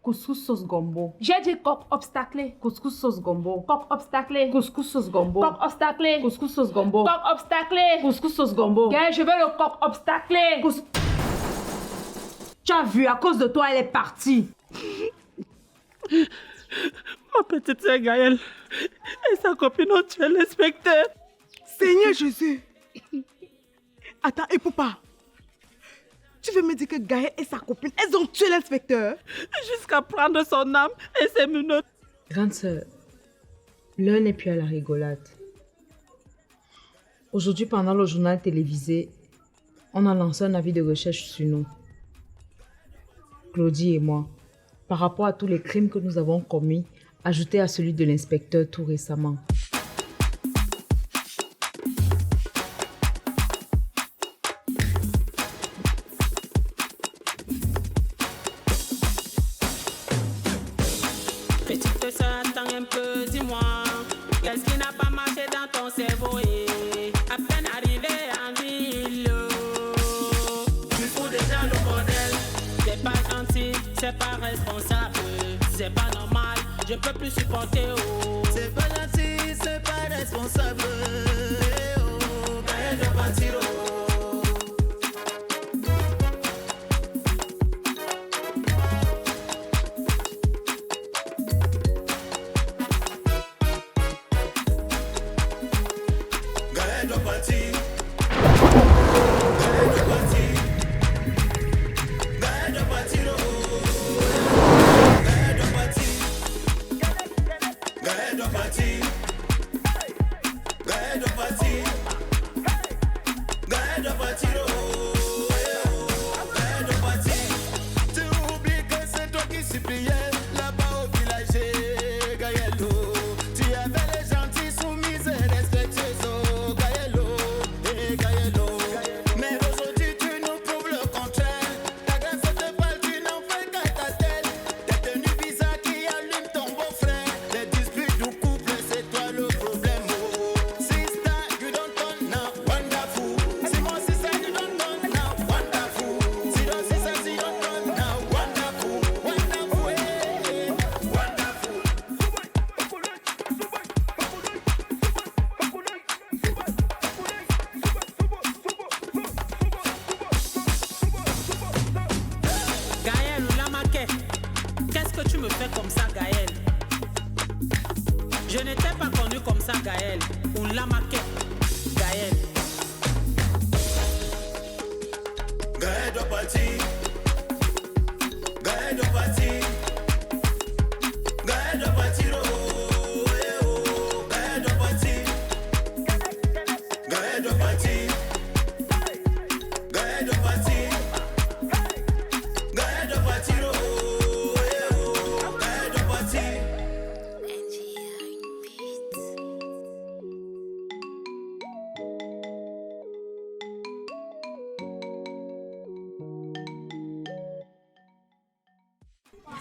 Couscous sauce gombo. J'ai dit coq obstaclé. Couscous sauce gombo. Coq obstaclé. Couscous sauce gombo. Coq obstaclé. Couscous sauce gombo. Coq obstaclé. Couscous sauce gombo. Gaël, je veux le coq obstaclé. Tu as vu, à cause de toi, elle est partie. Ma petite sœur Gaëlle et sa copine ont tué l'inspecteur. Seigneur Jésus. Attends, et papa, tu veux me dire que Gaël et sa copine, elles ont tué l'inspecteur? Jusqu'à prendre son âme et ses menottes. Grande sœur, l'heure n'est plus à la rigolade. Aujourd'hui, pendant le journal télévisé, on a lancé un avis de recherche sur nous. Claudie et moi, par rapport à tous les crimes que nous avons commis, ajoutés à celui de l'inspecteur tout récemment. Petite sœur, attends un peu, dis-moi, qu'est-ce qui n'a pas marché dans ton cerveau et à peine arrivé en ville. Tu fous déjà le bordel, c'est pas gentil, c'est pas responsable, c'est pas normal, je peux plus supporter. Oh. C'est pas gentil, c'est pas responsable. Oh, Gaël doit partir. Gaël doit partir. Gaël doit partir. Gaël doit partir. Gaël doit partir. Gaël doit partir. Gaël doit partir. Gaël doit partir. Gaël doit partir. Tu oublies que c'est toi qui suppliais là-bas au village, Gaël. Tu avais les gentils soumis et respectueux, oh, Gaël. Et Gaël. Mais aujourd'hui tu nous prouves le contraire. Ta grâce te parle, tu n'en fais qu'à ta tête. T'es tenu bizarre qui allume ton beau-frère. Les disputes du couple, c'est toi le problème. Oh. Sister, you don't turn now, wonderful. C'est mon sister, you don't turn now, wonderful. Si your sister, you don't turn now, wonderful. Wonderful, eh, wonderful. Gaël ou Lamaquet, qu'est-ce que tu me fais comme ça, Gaël? Je n'étais pas connu comme ça, Gaël. Ou Lamaquet, Gaël. Gaël doit partir. Gaël doit partir. Gaël doit partir. Oh, eh, oh. Gaël doit partir. Gaël doit partir. Gaël doit partir. Gaël doit partir. Oh, eh, oh. Gaël doit partir.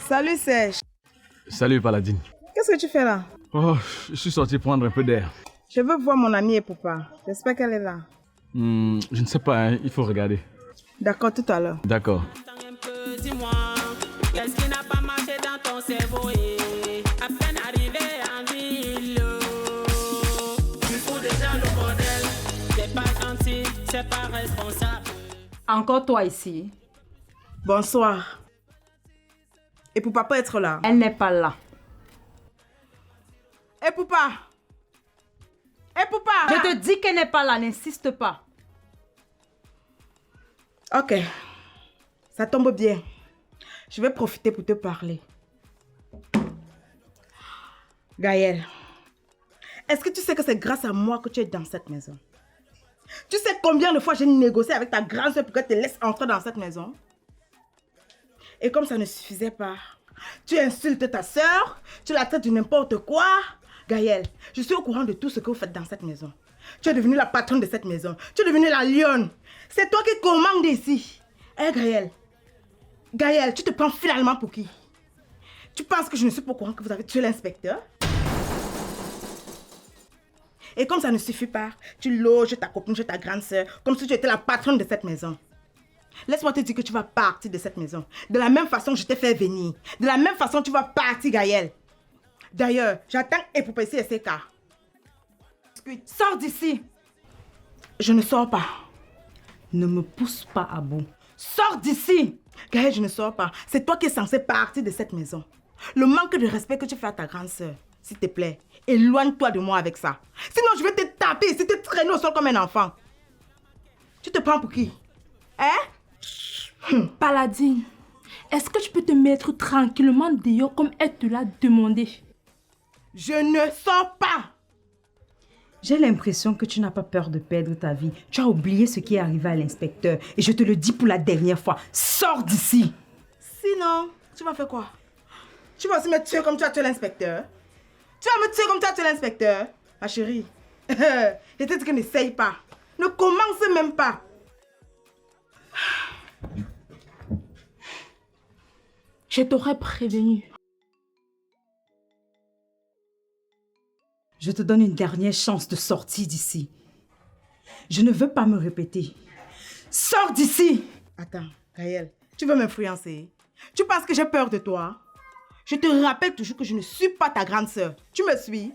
Salut Serge. Salut Paladine. Qu'est-ce que tu fais là? Oh, je suis sorti prendre un peu d'air. Je veux voir mon amie et papa. J'espère qu'elle est là. Je ne sais pas, hein, il faut regarder. D'accord, tout à l'heure. D'accord. Attends un peu, dis-moi, qu'est-ce qui n'a pas marché dans ton cerveau et à peine arrivé en ville. Tu fous déjà le bordel, c'est pas gentil, c'est pas responsable. Encore toi ici. Bonsoir. Et pour papa être là? Elle n'est pas là. Et papa? Et papa? Je te dis qu'elle n'est pas là, n'insiste pas. Ok. Ça tombe bien. Je vais profiter pour te parler. Gaël, est-ce que tu sais que c'est grâce à moi que tu es dans cette maison? Tu sais combien de fois j'ai négocié avec ta grande soeur pour qu'elle te laisse entrer dans cette maison? Et comme ça ne suffisait pas, tu insultes ta soeur, tu la traites de n'importe quoi. Gaël, je suis au courant de tout ce que vous faites dans cette maison. Tu es devenue la patronne de cette maison. Tu es devenue la lionne. C'est toi qui commandes ici. Hé Gaël, Gaël, tu te prends finalement pour qui? Tu penses que je ne suis pas au courant que vous avez tué l'inspecteur? Et comme ça ne suffit pas, tu loges ta copine chez ta grande soeur comme si tu étais la patronne de cette maison. Laisse-moi te dire que tu vas partir de cette maison. De la même façon que je t'ai fait venir. De la même façon, tu vas partir, Gaël. D'ailleurs, j'attends Épopée ici et CK. Sors d'ici. Je ne sors pas. Ne me pousse pas à bout. Sors d'ici. Gaël, je ne sors pas. C'est toi qui es censé partir de cette maison. Le manque de respect que tu fais à ta grande sœur, s'il te plaît, éloigne-toi de moi avec ça. Sinon, je vais te taper ici, te traîner au sol comme un enfant. Tu te prends pour qui? Hein? Paladine, est-ce que tu peux te mettre tranquillement dehors comme elle te l'a demandé? Je ne sors pas. J'ai l'impression que tu n'as pas peur de perdre ta vie. Tu as oublié ce qui est arrivé à l'inspecteur. Et je te le dis pour la dernière fois. Sors d'ici. Sinon, tu vas faire quoi? Tu vas aussi me tuer comme tu as tué l'inspecteur? Tu vas me tuer comme tu as tué l'inspecteur? Ma chérie, je te dis que n'essaye pas. Ne commence même pas. Je t'aurais prévenu. Je te donne une dernière chance de sortir d'ici. Je ne veux pas me répéter. Sors d'ici! Attends, Gaël, tu veux m'influencer? Tu penses que j'ai peur de toi? Je te rappelle toujours que je ne suis pas ta grande sœur. Tu me suis?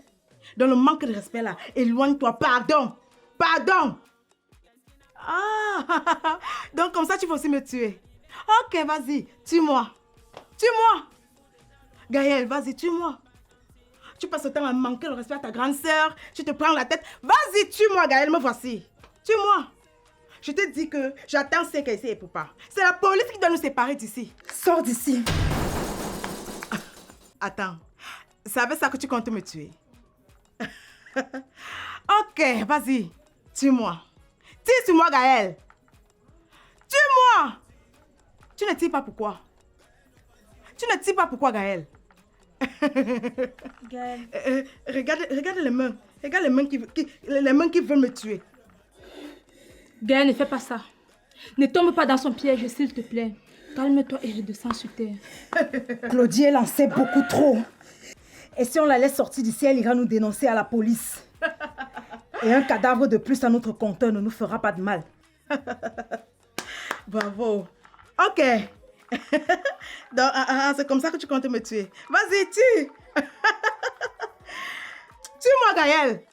Dans le manque de respect là, éloigne-toi. Pardon! Pardon! Ah! Donc comme ça, tu vas aussi me tuer. Ok, vas-y, tue-moi. Tue-moi! Gaël, vas-y, tue-moi. Tu passes le temps à manquer le respect à ta grande sœur. Tu te prends la tête. Vas-y, tue-moi, Gaël, me voici. Tue-moi. Je te dis que j'attends ce ici et Poupa. C'est la police qui doit nous séparer d'ici. Sors d'ici. Attends, c'est avec ça que tu comptes me tuer? Ok, vas-y, tue-moi. Tire sur moi, Gaël. Tue-moi. Tu ne tires pas pourquoi? Tu ne tires pas pourquoi, Gaël? Gaël. Regarde les mains. Regarde les mains qui veulent me tuer. Gaël, ne fais pas ça. Ne tombe pas dans son piège, s'il te plaît. Calme-toi et redescends sur terre. Claudie, elle en sait beaucoup trop. Et si on la laisse sortir d'ici, elle ira nous dénoncer à la police. Et un cadavre de plus à notre compteur ne nous fera pas de mal. Bravo. Ok. Donc, c'est comme ça que tu comptes me tuer. Vas-y, tue. Tue-moi, Gaël.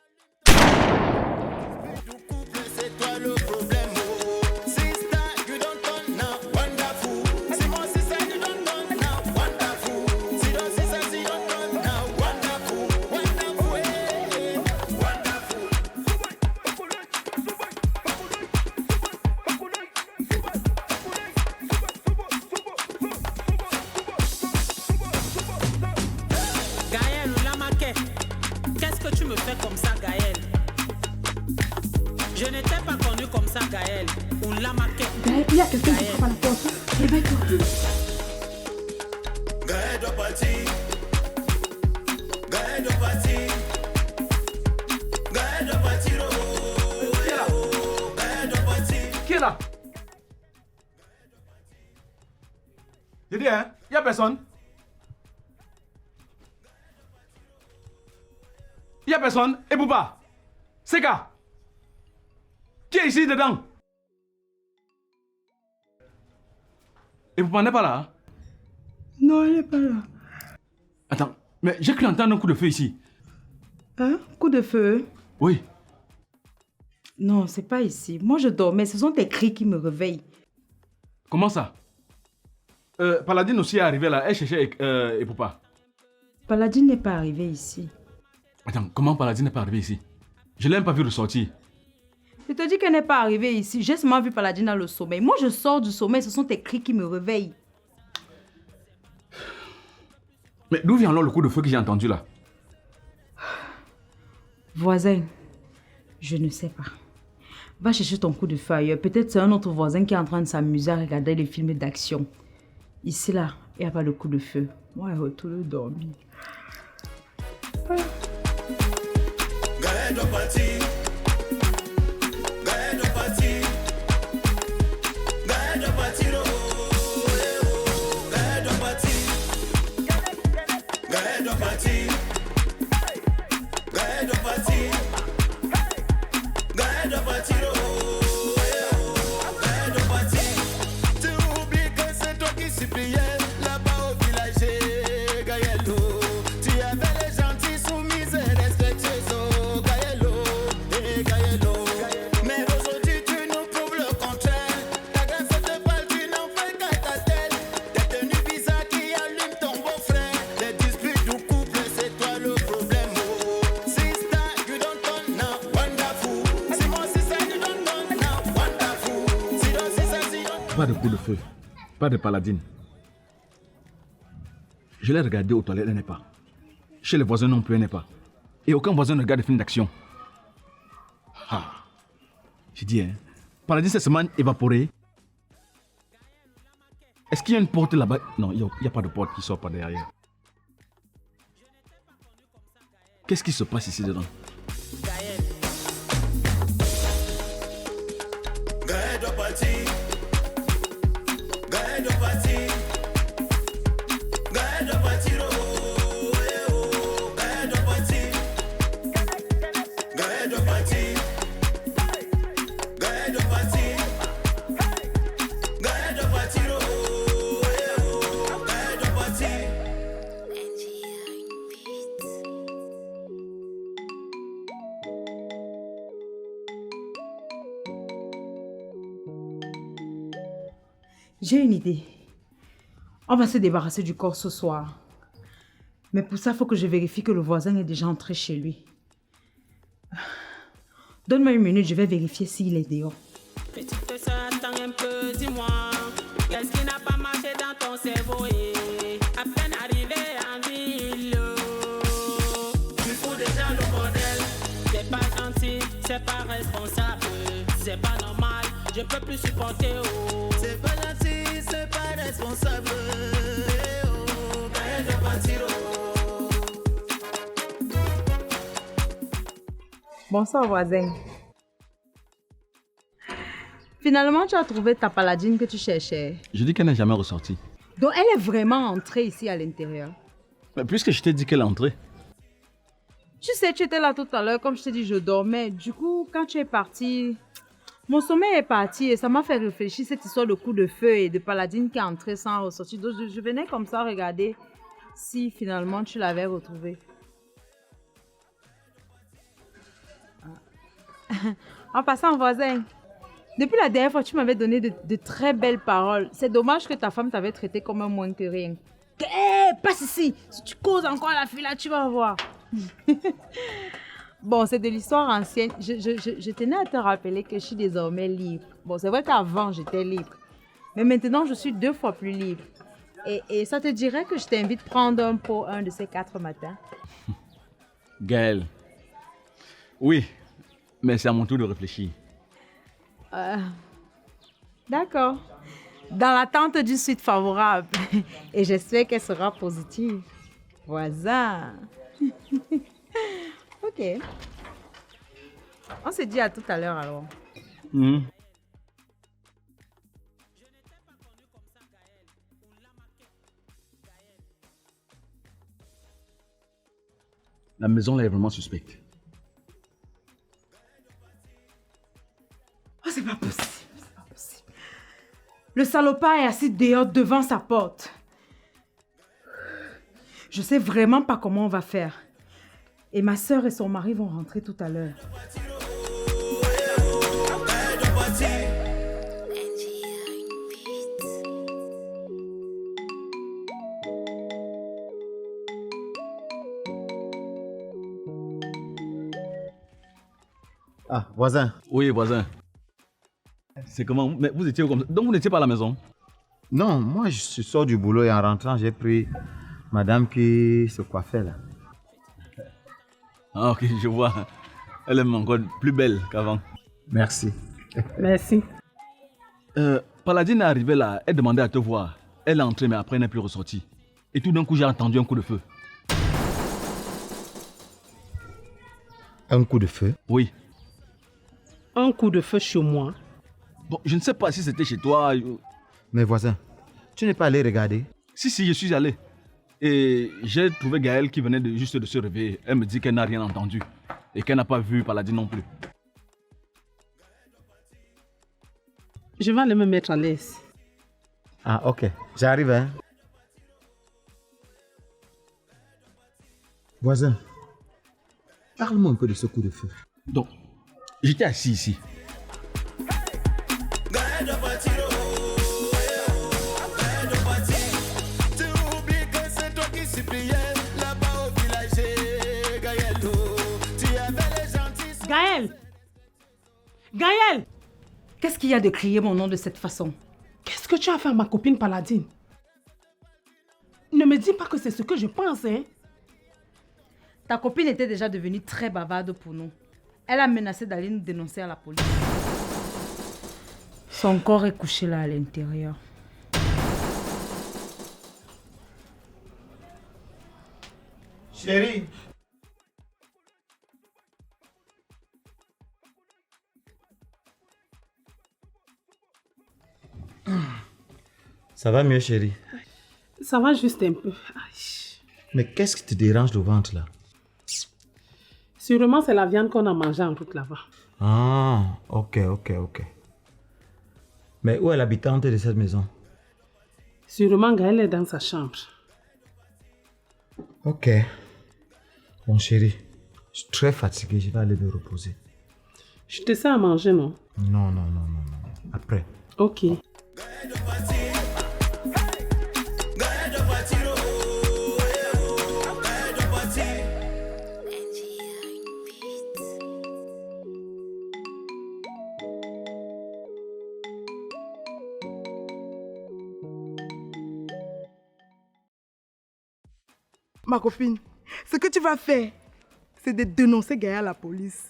C'est toi le problème, oh. Sister, you don't turn now, wonderful. See more sister, you don't turn now, wonderful. See those sisters, you don't turn now, wonderful, wonderful, eh, wonderful. Gaël ou Lamaké, qu'est-ce que tu me fais comme ça, Gaël? Je n'étais pas connu comme ça, Gaël. Ou Lamaké. Gaël, il y a quelqu'un qui frappe à la porte. Réveille-toi. Gaël doit partir. Gaël doit partir. Gaël doit partir, oh. Gaël doit partir. Qui est là? J'ai dit, hein? Il n'y a personne. Il n'y a personne. Et Bouba? Seka? Qui est ici dedans? Et Bouba n'est pas là? Hein? Non, elle n'est pas là. Attends, mais j'ai cru entendre un coup de feu ici. Hein? Coup de feu? Oui. Non, c'est pas ici. Moi, je dormais. Ce sont tes cris qui me réveillent. Comment ça? Paladine aussi est arrivée là. Elle cherchait Epoupa. Paladine n'est pas arrivée ici. Attends, comment Paladine n'est pas arrivée ici? Je ne l'ai même pas vu ressortir. Je te dis qu'elle n'est pas arrivée ici. J'ai seulement vu Paladine dans le sommeil. Moi, je sors du sommeil. Ce sont tes cris qui me réveillent. Mais d'où vient alors le coup de feu que j'ai entendu là? Voisin, je ne sais pas. Va chercher ton coup de feu ailleurs. Peut-être c'est un autre voisin qui est en train de s'amuser à regarder les films d'action. Ici, là, il n'y a pas de coup de feu. Moi, je retourne dormir. Gaël doit partir. Gaël doit partir. Gaël doit partir, oh. Gaël doit partir. Gaël doit partir. Gaël doit partir. Gaël doit partir, oh. Gaël doit partir. Pas de coup de feu. Pas de paladine. Je l'ai regardée aux toilettes, elle n'est pas. Chez les voisins non plus, elle n'est pas. Et aucun voisin ne regarde le film d'action. Ah. J'ai dit, hein. Paladine s'est seulement évaporé. Est-ce qu'il y a une porte là-bas? Non, il n'y a pas de porte qui sort par derrière. Qu'est-ce qui se passe ici dedans? Gaël doit partir. Gaël doit partir. Gaël doit partir. Oh, eh, oh. Gaël doit partir. Gaël doit partir. Gaël doit partir. Gaël doit partir. Oh, eh, oh. Gaël doit partir. J'ai une idée. On va se débarrasser du corps ce soir. Mais pour ça, il faut que je vérifie que le voisin est déjà entré chez lui. Donne-moi une minute, je vais vérifier s'il est dehors. Petite sœur, attends un peu, dis-moi. Qu'est-ce qui n'a pas marché dans ton cerveau? À peine arrivé en ville. Tu fous déjà le bordel. C'est pas gentil, c'est pas responsable. C'est pas normal, je peux plus supporter. Oh. C'est pas gentil, c'est pas responsable. Eh, oh. Gaël doit partir. Oh. Bonsoir, voisin. Finalement, tu as trouvé ta paladine que tu cherchais. Je dis qu'elle n'est jamais ressortie. Donc, elle est vraiment entrée ici à l'intérieur. Mais puisque je t'ai dit qu'elle est entrée. Tu sais, tu étais là tout à l'heure, comme je t'ai dit, je dormais. Du coup, quand tu es parti, mon sommeil est parti et ça m'a fait réfléchir cette histoire de coup de feu et de paladine qui est entrée sans ressortir. Donc, je venais comme ça regarder si finalement tu l'avais retrouvée. En passant, voisin, depuis la dernière fois, tu m'avais donné de très belles paroles. C'est dommage que ta femme t'avait traité comme un moins que rien. Hé, passe ici. Si tu causes encore la fille là, tu vas voir. Bon, c'est de l'histoire ancienne. Je tenais à te rappeler que je suis désormais libre. Bon, c'est vrai qu'avant, j'étais libre. Mais maintenant, je suis 2 fois plus libre. Et ça te dirait que je t'invite à prendre un pot un de ces 4 matins? Gaël. Oui, mais c'est à mon tour de réfléchir. D'accord. Dans l'attente d'une suite favorable. Et j'espère qu'elle sera positive. Voisin. Ok. On se dit à tout à l'heure alors. La maison là est vraiment suspecte. Oh, c'est pas possible. C'est pas possible. Le salopard est assis dehors devant sa porte. Je sais vraiment pas comment on va faire. Et ma soeur et son mari vont rentrer tout à l'heure. Ah, voisin. Oui, voisin. C'est comment? Mais vous étiez comme ça. Donc vous n'étiez pas à la maison? Non, moi je sors du boulot et en rentrant, j'ai pris madame qui se coiffait là. Ah ok, je vois. Elle est encore plus belle qu'avant. Merci. Merci. Paladine est arrivée là, elle demandait à te voir. Elle est entrée mais après elle n'est plus ressortie. Et tout d'un coup j'ai entendu un coup de feu. Un coup de feu? Oui. Un coup de feu chez moi. Bon, je ne sais pas si c'était chez toi. Mais voisin, tu n'es pas allé regarder? Si, je suis allé. Et j'ai trouvé Gaël qui venait juste de se réveiller. Elle me dit qu'elle n'a rien entendu. Et qu'elle n'a pas vu Paladine non plus. Je vais aller me mettre à l'aise. Ah, ok. J'arrive, hein. Voisin, parle-moi un peu de ce coup de feu. Donc, j'étais assis ici. Gaël doit partir. Oh, eh, oh. Gaël doit partir. Tu oublies que c'est toi qui suppliais là-bas au village. Gaël, oh. Tu avais les gentils. Gaël! Gaël! Qu'est-ce qu'il y a de crier mon nom de cette façon? ce que tu as fait à ma copine Paladine? Ne me dis pas que c'est ce que je pense, hein? Ta copine était déjà devenue très bavarde pour nous. Elle a menacé d'aller nous dénoncer à la police. Son corps est couché là à l'intérieur. Chérie. Ça va mieux, chérie? Ça va juste un peu. Aïe. Mais qu'est-ce qui te dérange le ventre là? Sûrement, c'est la viande qu'on a mangée en route là-bas. Ah, ok. Mais où est l'habitante de cette maison? Sûrement, Gaël est dans sa chambre. Ok. Bon, chérie, je suis très fatigué, je vais aller me reposer. Je te sers à manger, non? Non. Après. Ok. Ma copine, ce que tu vas faire, c'est de dénoncer Gaël à la police.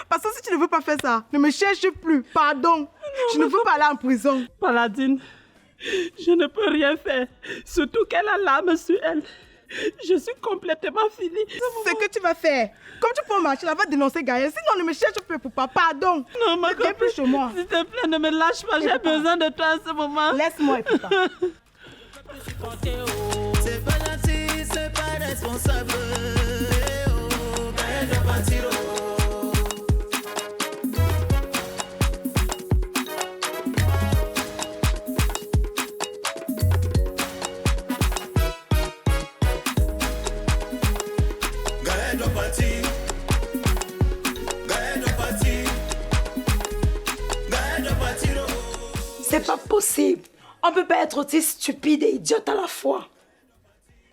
Parce que si tu ne veux pas faire ça, ne me cherche plus. Pardon. Non, je ne veux pas aller en prison. Paladine, je ne peux rien faire. Surtout qu'elle a l'âme sur elle. Je suis complètement finie. Ce que tu vas faire, comme tu peux marcher, là, va dénoncer Gaël. Sinon, ne me cherche plus, papa. Pardon. Non, ma copine, plus chez moi. S'il te plaît, ne me lâche pas. J'ai besoin de toi en ce moment. Laisse-moi, papa. C'est pas gentil, c'est pas responsable. Gaël doit partir. Gaël doit partir. Gaël doit partir. Gaël doit partir. C'est pas possible. On ne peut pas être aussi stupide et idiote à la fois.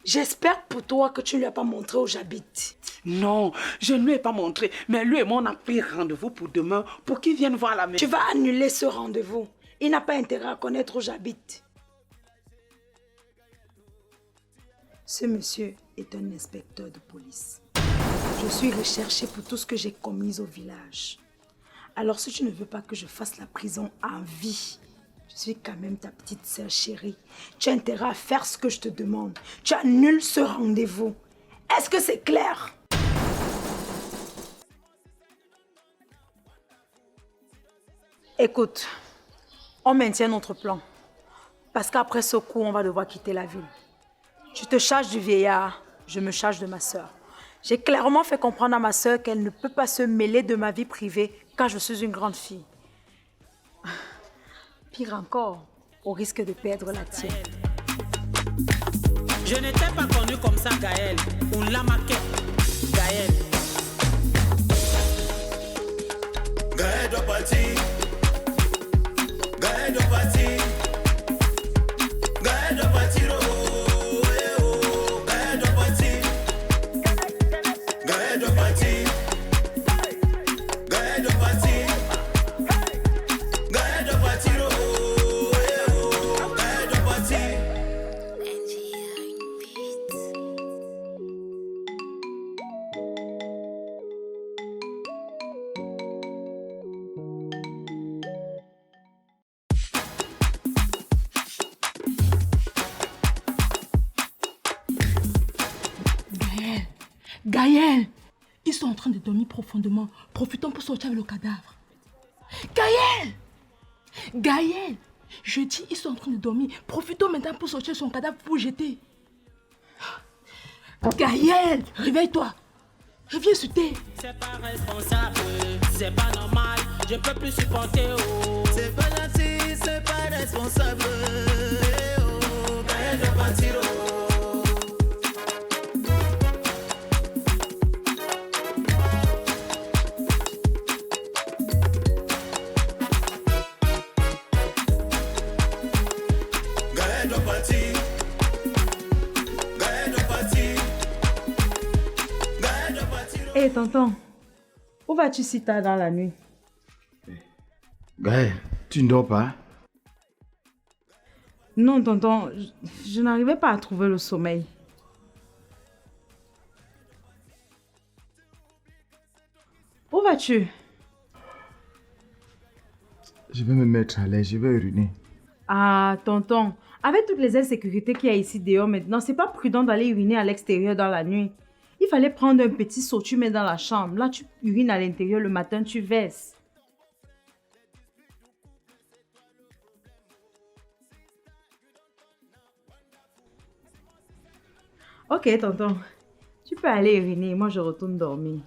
J'espère pour toi que tu ne lui as pas montré où j'habite. Non, je ne lui ai pas montré. Mais lui et moi, on a pris rendez-vous pour demain pour qu'il vienne voir la maison. Tu vas annuler ce rendez-vous. Il n'a pas intérêt à connaître où j'habite. Ce monsieur est un inspecteur de police. Je suis recherché pour tout ce que j'ai commis au village. Alors si tu ne veux pas que je fasse la prison à vie, je suis quand même ta petite sœur chérie. Tu as intérêt à faire ce que je te demande. Tu annules ce rendez-vous. Est-ce que c'est clair? Écoute, on maintient notre plan. Parce qu'après ce coup, on va devoir quitter la ville. Tu te charges du vieillard, je me charge de ma sœur. J'ai clairement fait comprendre à ma sœur qu'elle ne peut pas se mêler de ma vie privée car je suis une grande fille. Pire encore, au risque de perdre la tienne. Je n'étais pas connu comme ça, Gaël. On l'a marqué, Gaël. Gaël doit partir. Gaël doit partir. Gaël doit partir. Oh, eh, oh. Gaël doit partir. Gaël doit partir. Gaël doit partir. Gaël doit partir. Oh, eh, oh. Gaël doit partir. Gaël, ils sont en train de dormir profondément. Profitons pour sortir avec le cadavre. Gaël, je dis, ils sont en train de dormir. Profitons maintenant pour sortir son cadavre pour jeter. Gaël, réveille-toi. Reviens sur terre. C'est pas responsable, c'est pas normal. Je peux plus supporter. Oh. C'est pas gentil, c'est pas responsable. Eh, oh. Gaël doit partir. Oh. Gaël doit partir. Gaël doit partir. Gaël doit partir. Hé, tonton, où vas-tu si tard dans la nuit? Gaël, tu ne dors pas? Non, tonton, je n'arrivais pas à trouver le sommeil. Où vas-tu? Je vais me mettre à l'aise, je vais uriner. Ah, tonton, avec toutes les insécurités qu'il y a ici dehors maintenant, c'est pas prudent d'aller uriner à l'extérieur dans la nuit. Il fallait prendre un petit seau, tu mets dans la chambre. Là, tu urines à l'intérieur, le matin, tu verses. Ok, tonton. Tu peux aller uriner, moi je retourne dormir.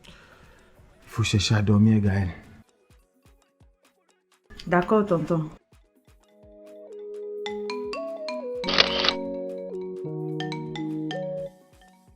Il faut chercher à dormir, Gaël. D'accord, tonton.